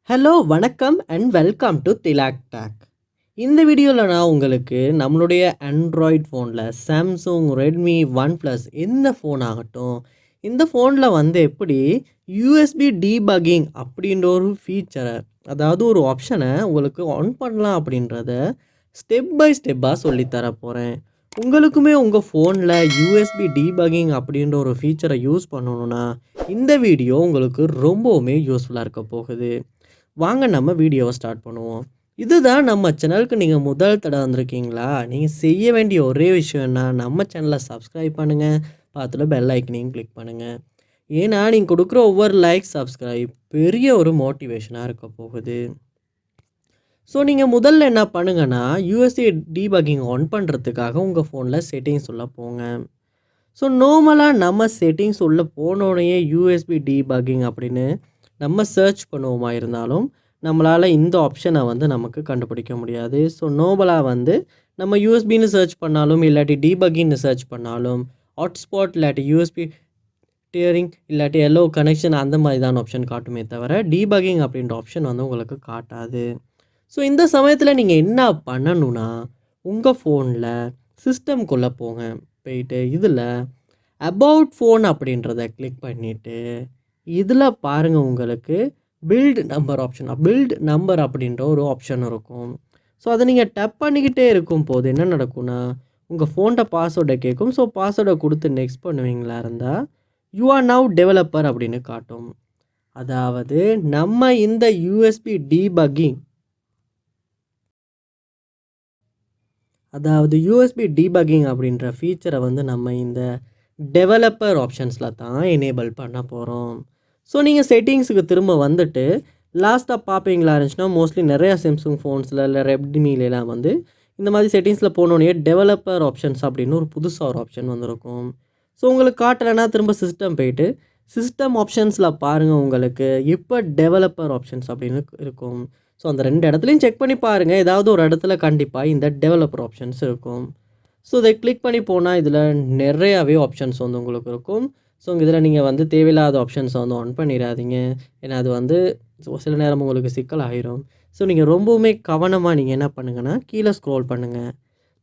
Hello வணக்கம் and welcome to Thilak talk. இந்த வீடியோவில் நான் உங்களுக்கு நம்மளுடைய ஆண்ட்ராய்ட் ஃபோனில் சாம்சங் ரெட்மி ஒன் ப்ளஸ் எந்த ஃபோன் ஆகட்டும், இந்த ஃபோனில் வந்து எப்படி யூஎஸ்பி டீபக்கிங் அப்படின்ற ஒரு ஃபீச்சரை, அதாவது ஒரு ஆப்ஷனை உங்களுக்கு ஆன் பண்ணலாம் அப்படின்றத ஸ்டெப் பை ஸ்டெப்பாக சொல்லித்தர போகிறேன். உங்களுக்குமே உங்கள் ஃபோனில் யூஎஸ்பி டீபக்கிங் அப்படின்ற ஒரு ஃபீச்சரை யூஸ் பண்ணணுன்னா இந்த வீடியோ உங்களுக்கு ரொம்பவுமே யூஸ்ஃபுல்லாக இருக்க போகுது. வாங்க நம்ம வீடியோவை ஸ்டார்ட் பண்ணுவோம். இதுதான் நம்ம சேனலுக்கு நீங்கள் முதல் தடவை வந்திருக்கீங்களா? நீங்கள் செய்ய வேண்டிய ஒரே விஷயம் என்ன, நம்ம சேனலை சப்ஸ்கிரைப் பண்ணுங்கள், பார்த்துட்டு பெல் ஐக்கனையும் கிளிக் பண்ணுங்கள். ஏன்னா நீங்கள் கொடுக்குற ஒவ்வொரு லைக் சப்ஸ்கிரைப் பெரிய ஒரு மோட்டிவேஷனாக இருக்க போகுது. ஸோ நீங்கள் முதல்ல என்ன பண்ணுங்கன்னா, யூஎஸ்பி டீபக்கிங் ஆன் பண்ணுறதுக்காக உங்கள் ஃபோனில் செட்டிங்ஸ் உள்ள போங்க. ஸோ நார்மலாக நம்ம செட்டிங்ஸ் உள்ள போனோடனே யூஎஸ்பி டீபக்கிங் அப்படின்னு நம்ம சர்ச் பண்ணுவோமா இருந்தாலும் நம்மளால் இந்த ஆப்ஷனை வந்து நமக்கு கண்டுபிடிக்க முடியாது. ஸோ நார்மலாக வந்து நம்ம யூஎஸ்பின்னு சர்ச் பண்ணாலும் இல்லாட்டி டீபக்கின்னு சர்ச் பண்ணாலும் ஹாட்ஸ்பாட் இல்லாட்டி யூஎஸ்பி டியரிங் இல்லாட்டி எல்லோ கனெக்ஷன் அந்த மாதிரி தான் ஆப்ஷன் காட்டுமே தவிர டீபக்கிங் அப்படின்ற ஆப்ஷன் வந்து உங்களுக்கு காட்டாது. ஸோ இந்த சமயத்தில் நீங்கள் என்ன பண்ணணுன்னா, உங்கள் ஃபோனில் சிஸ்டம்குள்ளே போங்க. போயிட்டு இதில் அபவுட் ஃபோன் அப்படின்றத கிளிக் பண்ணிவிட்டு இதில் பாருங்கள், உங்களுக்கு build number option, build number அப்படின்ற ஒரு ஆப்ஷன் இருக்கும். ஸோ அதை நீங்கள் டப் பண்ணிக்கிட்டே இருக்கும் போது என்ன நடக்கும்னா, உங்கள் ஃபோன்கிட்ட பாஸ்வேர்டை கேட்கும். ஸோ பாஸ்வேர்டை கொடுத்து நெக்ஸ்ட் பண்ணுவீங்களா இருந்தால் யூ ஆர் நவ் டெவலப்பர் அப்படின்னு காட்டும். அதாவது நம்ம இந்த யூஎஸ்பி டீபக்கிங், அப்படின்ற ஃபீச்சரை வந்து நம்ம இந்த டெவலப்பர் ஆப்ஷன்ஸில் தான் எனேபிள் பண்ண போகிறோம். ஸோ நீங்கள் செட்டிங்ஸுக்கு திரும்ப வந்துட்டு லாஸ்ட்டாக பார்ப்பீங்களா இருந்துச்சுன்னா, மோஸ்ட்லி நிறையா சாம்சங் ஃபோன்ஸில் இல்லை ரெட்மிலாம் வந்து இந்த மாதிரி செட்டிங்ஸில் போனோடனே டெவலப்பர் ஆப்ஷன்ஸ் அப்படின்னு ஒரு புதுசாக ஒரு ஆப்ஷன் வந்திருக்கும். ஸோ உங்களுக்கு காட்டலைன்னா திரும்ப சிஸ்டம் போயிட்டு சிஸ்டம் ஆப்ஷன்ஸில் பாருங்கள், உங்களுக்கு இப்போ டெவலப்பர் ஆப்ஷன்ஸ் அப்படின்னு இருக்கும். ஸோ அந்த ரெண்டு இடத்துலையும் செக் பண்ணி பாருங்கள், ஏதாவது ஒரு இடத்துல கண்டிப்பாக இந்த டெவலப்பர் ஆப்ஷன்ஸ் இருக்கும். ஸோ இதை கிளிக் பண்ணி போனால் இதில் நிறையாவே ஆப்ஷன்ஸ் வந்து உங்களுக்கு இருக்கும். ஸோ இதில் நீங்கள் வந்து தேவையில்லாத ஆப்ஷன்ஸை வந்து ஆன் பண்ணிடாதீங்க. ஏன்னா அது வந்து சில நேரம் உங்களுக்கு சிக்கல் ஆகிரும். ஸோ நீங்கள் ரொம்பவுமே கவனமாக நீங்கள் என்ன பண்ணுங்கன்னா, கீழே ஸ்க்ரோல் பண்ணுங்கள்.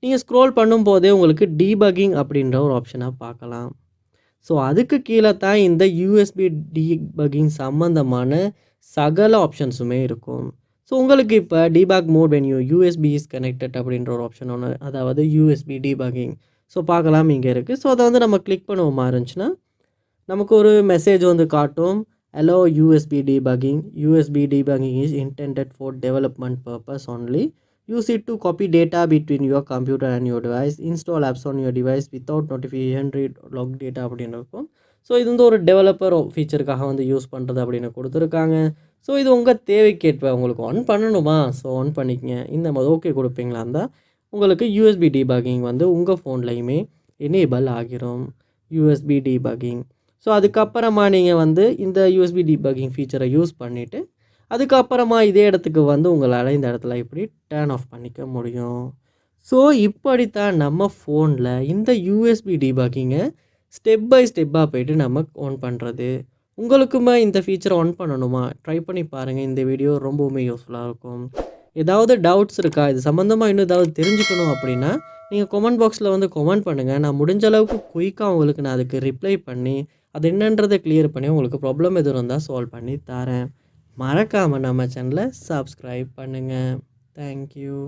நீங்கள் ஸ்க்ரோல் பண்ணும்போதே உங்களுக்கு டீபக்கிங் அப்படின்ற ஒரு ஆப்ஷனை பார்க்கலாம். ஸோ அதுக்கு கீழே தான் இந்த யூஎஸ்பி டீபக்கிங் சம்மந்தமான சகல ஆப்ஷன்ஸுமே இருக்கும். ஸோ உங்களுக்கு இப்போ debug mode when USB is connected அப்படின்ற ஒரு ஆப்ஷன் ஒன்று, அதாவது யூஎஸ்பி டீபக்கிங். ஸோ பார்க்கலாம் இங்கே இருக்குது. ஸோ அதை வந்து நம்ம கிளிக் பண்ணுவோமா இருந்துச்சுன்னா நமக்கு ஒரு மெசேஜ் வந்து காட்டும். Hello USB debugging is intended for development purpose only. Use it to copy data between your computer and your device. Install apps on your device without notification, read log data அப்படின்னு இருக்கும். So இது வந்து ஒரு developer ஃபீச்சருக்காக வந்து use பண்ணுறது அப்படின்னு கொடுத்துருக்காங்க. So இது உங்கள் தேவைக்கேற்ப உங்களுக்கு ஆன் பண்ணணுமா, ஸோ ஆன் பண்ணிக்கங்க. இந்த மாதிரி ஓகே கொடுப்பீங்களா இருந்தால் உங்களுக்கு யூஎஸ்பி டீபக்கிங் வந்து உங்கள் ஃபோன்லையுமே எனேபிள் ஆகிரும். USB debugging. ஸோ அதுக்கப்புறமா நீங்கள் வந்து இந்த யூஎஸ்பி டீபக்கிங் ஃபீச்சரை யூஸ் பண்ணிவிட்டு அதுக்கப்புறமா இதே இடத்துக்கு வந்து உங்களால் இந்த இடத்துல இப்படி டர்ன் ஆஃப் பண்ணிக்க முடியும். ஸோ இப்படித்தான் நம்ம ஃபோனில் இந்த யூஎஸ்பி டீபக்கிங்கை ஸ்டெப் பை ஸ்டெப்பாக போய்ட்டு நம்ம ஆன் பண்ணுறது. உங்களுக்குமே இந்த ஃபீச்சரை ஆன் பண்ணணுமா, ட்ரை பண்ணி பாருங்கள். இந்த வீடியோ ரொம்பவுமே யூஸ்ஃபுல்லாக இருக்கும். ஏதாவது டவுட்ஸ் இருக்கா, இது சம்மந்தமாக இன்னும் ஏதாவது தெரிஞ்சுக்கணும் அப்படின்னா நீங்கள் கமெண்ட் பாக்ஸில் வந்து கமெண்ட் பண்ணுங்கள். நான் முடிஞ்ச அளவுக்கு குயிக்காக உங்களுக்கு நான் அதுக்கு ரிப்ளை பண்ணி அது என்னன்றதை கிளியர் பண்ணி உங்களுக்கு ப்ராப்ளம் எதுவும் இருந்தால் சால்வ் பண்ணி தரேன். மறக்காமல் நம்ம சேனலை சப்ஸ்கிரைப் பண்ணுங்கள். தேங்க்யூ.